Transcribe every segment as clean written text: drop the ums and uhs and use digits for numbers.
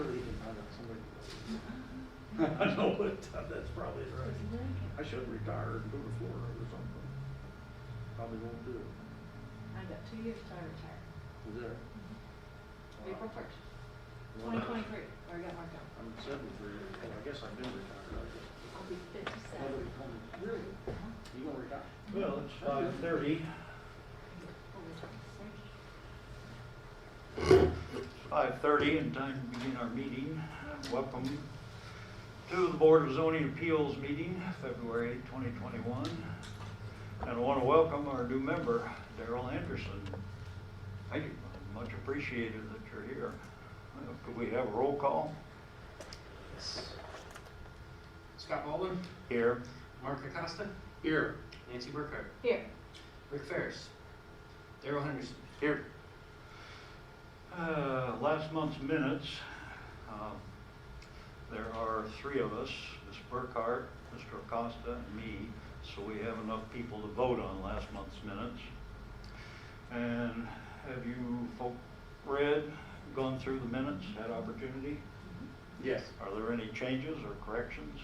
sure he can find out somebody. I know, but that's probably right. I should retire and go to Florida or something. Probably won't do it. I got 2 years till I retire. Is there? April 1st, Well, 2023, or I got marked down. I'm 73, well, I guess I've been retired. I'll be 57. Nobody told me. Really? You gonna retire? Well, it's 5:30. It's 5:30 and time to begin our meeting. Welcome to the Board of Zoning Appeals meeting, February 2021. And I want to welcome our new member, Daryl Anderson. Thank you. Much appreciated that you're here. Could we have a roll call? Yes. Scott Baldwin. Here. Mark Acosta. Here. Nancy Burkhart. Here. Rick Ferris. Daryl Henderson. Here. Last month's minutes, there are 3 of us, Ms. Burkhart, Mr. Acosta, and me, so we have enough people to vote on last month's minutes. And have you folk gone through the minutes, had opportunity? Yes. Are there any changes or corrections?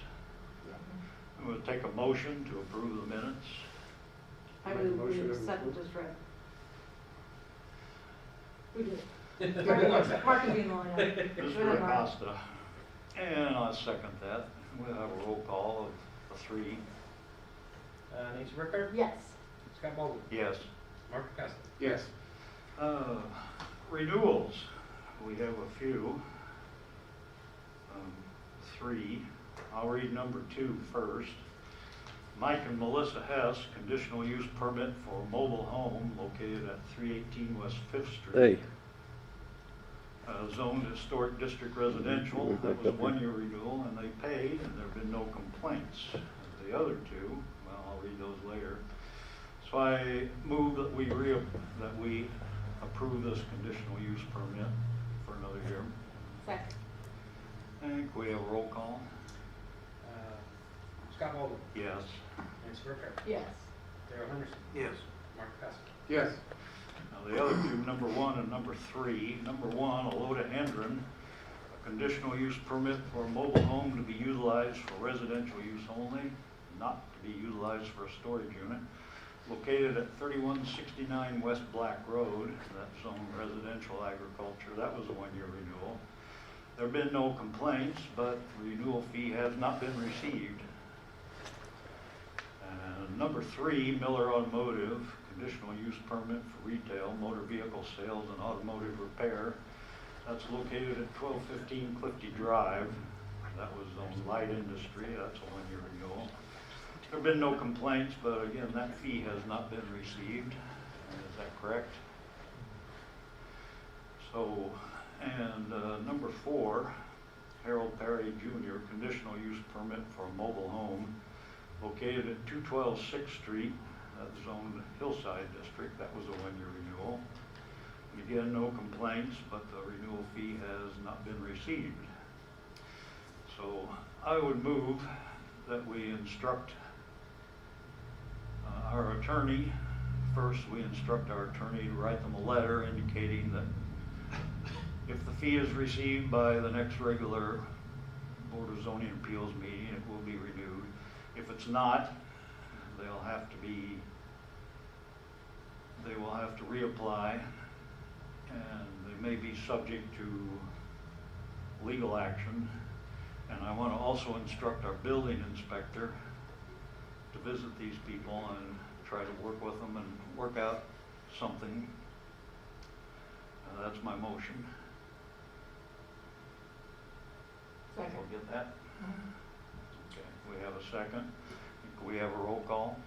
I'm going to take a motion to approve the minutes. I Make a would motion to accept approve. just read. We did. Mark can be in the line. Mr. Acosta. And I'll second that. We'll have a roll call of 3. Nancy Burkhart. Yes. Scott Baldwin. Yes. Mark Acosta. Yes. Renewals. We have a few. 3. I'll read number 2 first. Mike and Melissa Hess, conditional use permit for a mobile home located at 318 West 5th Street. Hey. Zoned historic district residential. That was a 1-year renewal, and they paid, and there have been no complaints. The other 2, well, I'll read those later. So I move that we approve this conditional use permit for another year. Second. And can we have a roll call? Scott Baldwin. Yes. Nancy Burkhart. Yes. Daryl Henderson. Yes. Mark Acosta. Yes. Now the other 2, number 1 and number 3. Number 1, Aloda Hendren, a conditional use permit for a mobile home to be utilized for residential use only, not to be utilized for a storage unit, located at 3169 West Black Road. That's zoned residential agriculture. That was a 1-year renewal. There have been no complaints, but renewal fee has not been received. And number 3, Miller Automotive, conditional use permit for retail, motor vehicle sales, and automotive repair. That's located at 1215 Clifty Drive. That was on light industry. That's a 1-year renewal. There have been no complaints, but again, that fee has not been received. Is that correct? So, and number 4, Harold Perry Jr., conditional use permit for a mobile home located at 212 6th Street. That's zoned Hillside District. That was a 1-year renewal. And again, no complaints, but the renewal fee has not been received. So I would move that we instruct our attorney. First, we instruct our attorney to write them a letter indicating that if the fee is received by the next regular Board of Zoning Appeals meeting, it will be renewed. If it's not, they will have to reapply, and they may be subject to legal action. And I want to also instruct our building inspector to visit these people and try to work with them and work out something. That's my motion. Second. We'll get that? Okay, we have a second. Can we have a roll call?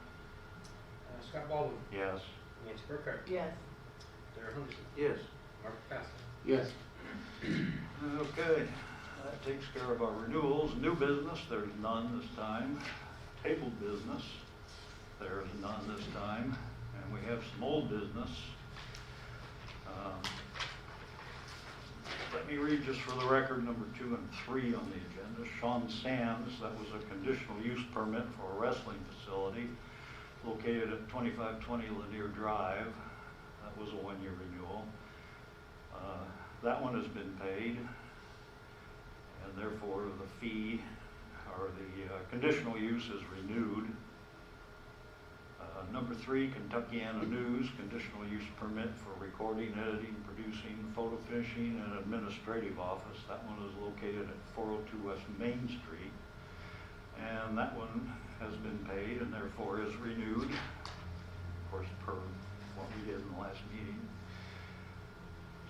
Scott Baldwin. Yes. Nancy Burkhart. Yes. Daryl Henderson. Yes. Mark Acosta. Yes. Okay, that takes care of our renewals. New business, there's none this time. Tabled business, there's none this time. And we have some old business. Let me read just for the record number 2 and 3 on the agenda. Sean Sands, that was a conditional use permit for a wrestling facility located at 2520 Lanier Drive. That was a 1-year renewal. That one has been paid. and therefore the fee or the conditional use is renewed. Number 3, Kentuckiana News, conditional use permit for recording, editing, producing, photo finishing, and administrative office. That one is located at 402 West Main Street. And that one has been paid and therefore is renewed, of course, per what we did in the last meeting.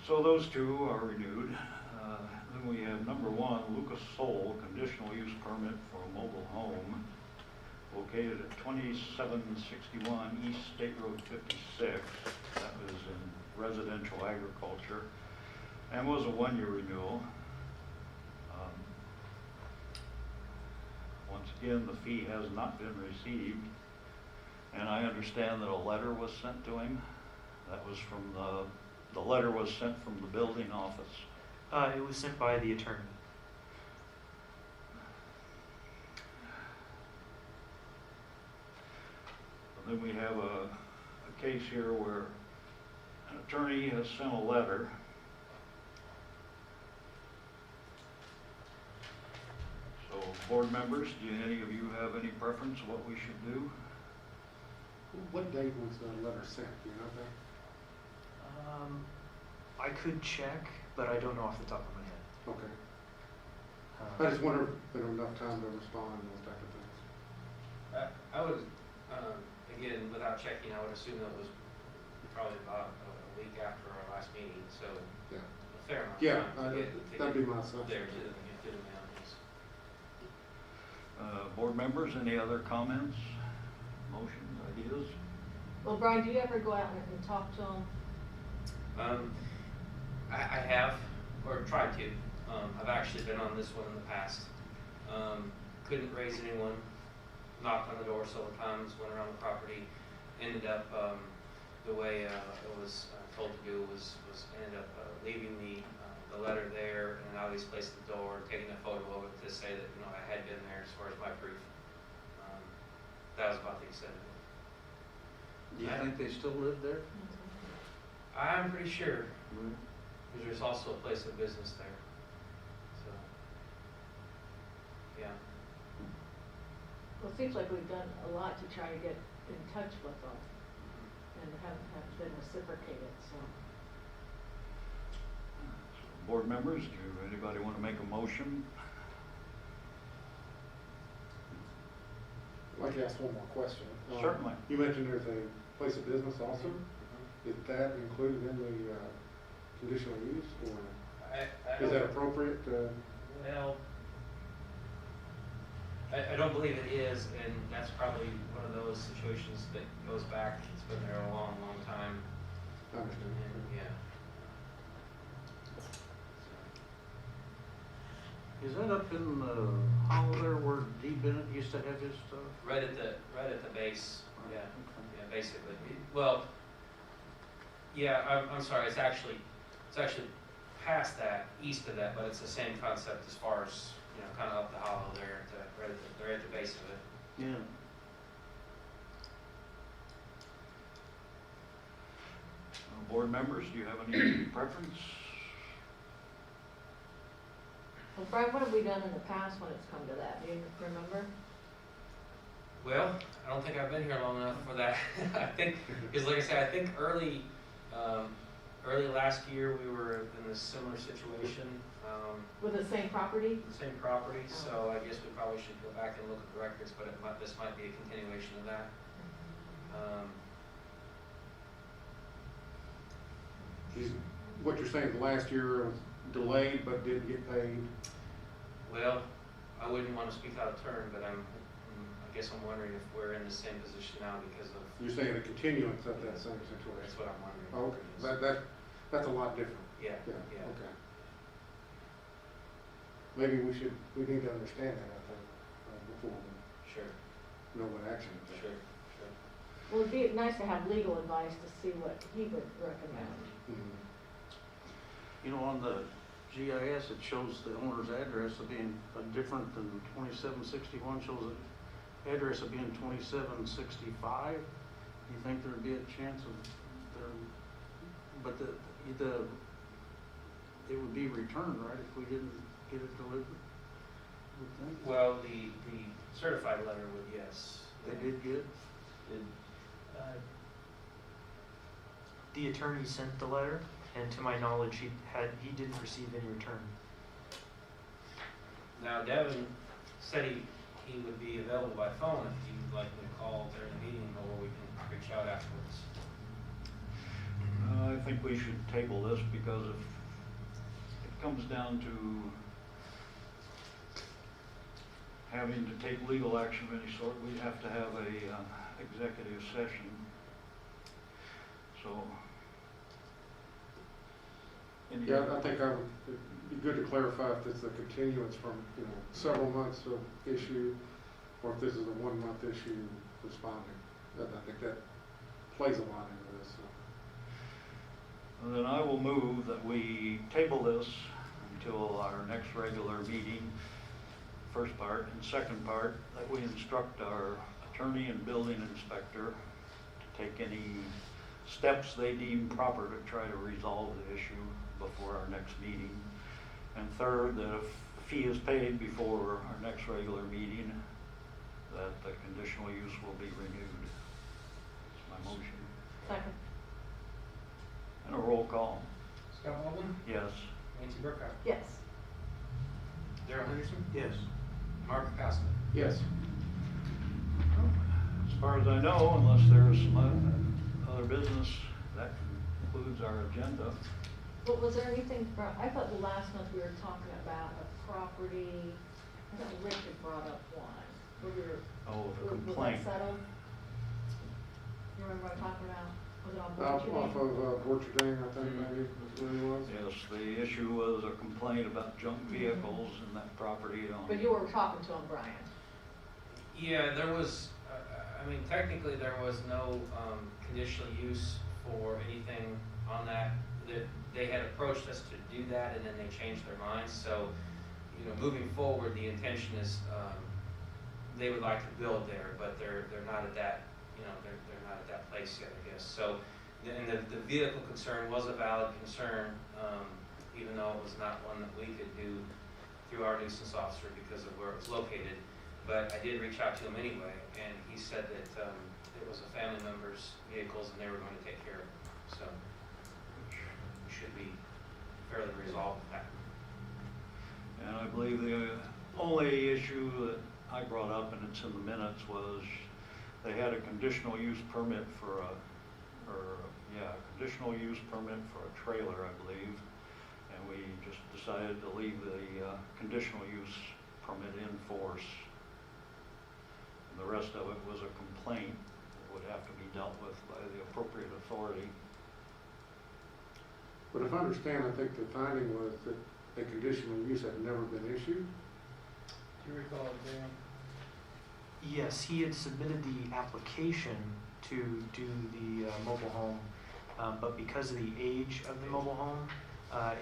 So those two are renewed. Then we have number 1, Lucas Soul, conditional use permit for a mobile home located at 2761 East State Road 56. That was in residential agriculture and was a 1-year renewal. Once again, the fee has not been received, and I understand that a letter was sent to him. That was from the letter was sent from the building office. It was sent by the attorney. Then we have a case here where an attorney has sent a letter. So, board members, do any of you have any preference of what we should do? What date was the letter sent, do you know that? I could check, but I don't know off the top of my head. Okay. I just wonder if there was enough time to respond and those type of things. I would, again, without checking, I would assume that was probably about a week after our last meeting, so Yeah. a fair amount Yeah, of time to get that'd be my assumption. there to the mountains. Board members, any other comments, motions, ideas? Well, Brian, do you ever go out and talk to them? I have, or tried to. I've actually been on this one in the past. Couldn't raise anyone. Knocked on the door several times, went around the property. Ended up, the way it was told to do was ended up leaving the letter there and Ali's place at the door, taking a photo of it to say that, you know, I had been there as far as my proof. That was about the extent of it. Do you think they still live there? I'm pretty sure, because there's also a place of business there. So, yeah. Well, it seems like we've done a lot to try to get in touch with them and haven't been reciprocated, so. Board members, do anybody want to make a motion? I'd like to ask one more question. Certainly. You mentioned there's a place of business also. Is that included in the conditional use, or is that appropriate? Well, I don't believe it is, and that's probably one of those situations that goes back, it's been there a long, long time. I understand. And, yeah. Is that up in the hollow there where D. Bennett used to have his stuff? Right at the base, yeah, Okay. yeah, basically. Well, yeah, I'm sorry, it's actually past that, east of that, but it's the same concept as far as, you know, kind of up the hollow there, right at the base of it. Yeah. Board members, do you have any preference? Well, Brian, what have we done in the past when it's come to that? Do you remember? Well, I don't think I've been here long enough for that. I think, because like I said, I think early last year we were in a similar situation, With the same property? the same property, so I guess we probably should go back and look at the records, but this might be a continuation of that. What you're saying, last year was delayed but did get paid? Well, I wouldn't want to speak out of turn, but I guess I'm wondering if we're in the same position now because of. You're saying a continuance of that same That's situation? what I'm wondering. Oh, okay, that's a lot different. Yeah, Yeah, yeah. okay. Maybe we need to understand that, I think, before we Sure, know what action to take. sure. Well, it'd be nice to have legal advice to see what he would recommend. Mhm. You know, on the GIS, it shows the owner's address of being different than 2761, shows the address of being 2765. You think there'd be a chance of there, but it would be returned, right, if we didn't get it delivered? would think. Well, the certified letter would, yes. They did good. The attorney sent the letter, and to my knowledge, he didn't receive any return. Now, Devin said he would be available by phone if you'd like me to call during the meeting, or we can reach out afterwards. I think we should table this because if it comes down to having to take legal action of any sort, we'd have to have a executive session. So. Yeah, I think it'd be good to clarify if it's a continuance from, several months of issue, or if this is a 1 month issue responding. I think that plays a lot into this, so. And then I will move that we table this until our next regular meeting, first part, and second part, that we instruct our attorney and building inspector to take any steps they deem proper to try to resolve the issue before our next meeting. And third, that if the fee is paid before our next regular meeting, that the conditional use will be renewed. That's my motion. Second. And a roll call. Scott Baldwin? Yes. Nancy Burkhardt? Yes. Darrell Henderson? Yes. Mark Pascal? Yes. As far as I know, unless there's some other business, that concludes our agenda. But was there anything from, I thought the last month we were talking about a property, I thought Rick had brought up one, where we were, Oh, the was complaint. that settled? You remember what I'm talking about? Was it on Off Board of Orcharding, I think maybe, that's where he was. Yes, the issue was a complaint about junk vehicles in that property on. But you were talking to him, Brian. Yeah, there was, technically there was no conditional use for anything on that. They had approached us to do that, and then they changed their minds. So, moving forward, the intention is they would like to build there, but they're not at that, they're not at that place yet, I guess. So, and the vehicle concern was a valid concern, even though it was not one that we could do through our nuisance officer because of where it was located. But I did reach out to him anyway, and he said that it was a family member's vehicles and they were going to take care of it. So, it should be fairly resolved with that. And I believe the only issue that I brought up, and it's in the minutes, was they had a conditional use permit for conditional use permit for a trailer, I believe. And we just decided to leave the conditional use permit in force. And the rest of it was a complaint that would have to be dealt with by the appropriate authority. But if I understand, I think the finding was that the conditional use had never been issued. Do you recall, Dan? Yes, he had submitted the application to do the mobile home, but because of the age of the mobile home,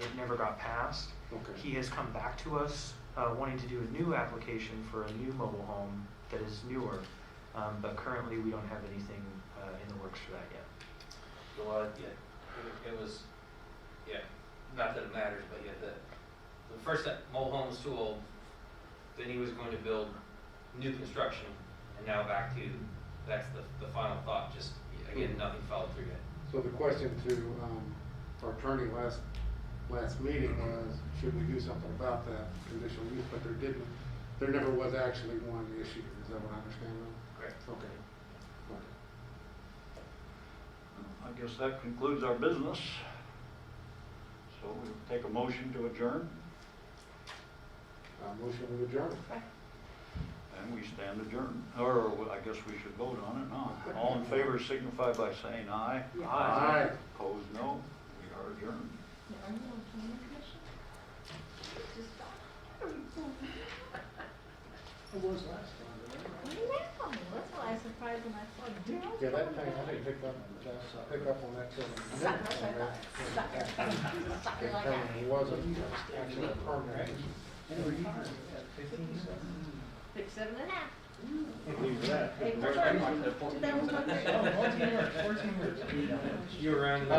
it never got passed. Okay. He has come back to us wanting to do a new application for a new mobile home that is newer, but currently we don't have anything in the works for that yet. Well, it was, not that it matters, but the first that mobile home was too old, then he was going to build new construction, and now back to, that's the final thought, just, again, nothing followed through yet. So the question to our attorney last meeting was, should we do something about that conditional use? But there never was actually one issue. Is that what I understand now? Correct. Okay. I guess that concludes our business. So we'll take a motion to adjourn, Motion to adjourn. and we stand adjourned. Or I guess we should vote on it now. All in favor signify by saying aye. Yeah. Aye. Opposed, no. We are adjourned. Are you on planning commission? Just got. It was last time, I know, that's why I was surprised when I saw Darryl. Yeah, that thing, I didn't pick up on that till the minute on that. Sucker like that. It wasn't actually a permanent. 6.5. Leave that. Hey, 14 years. Oh, 14 years. You were around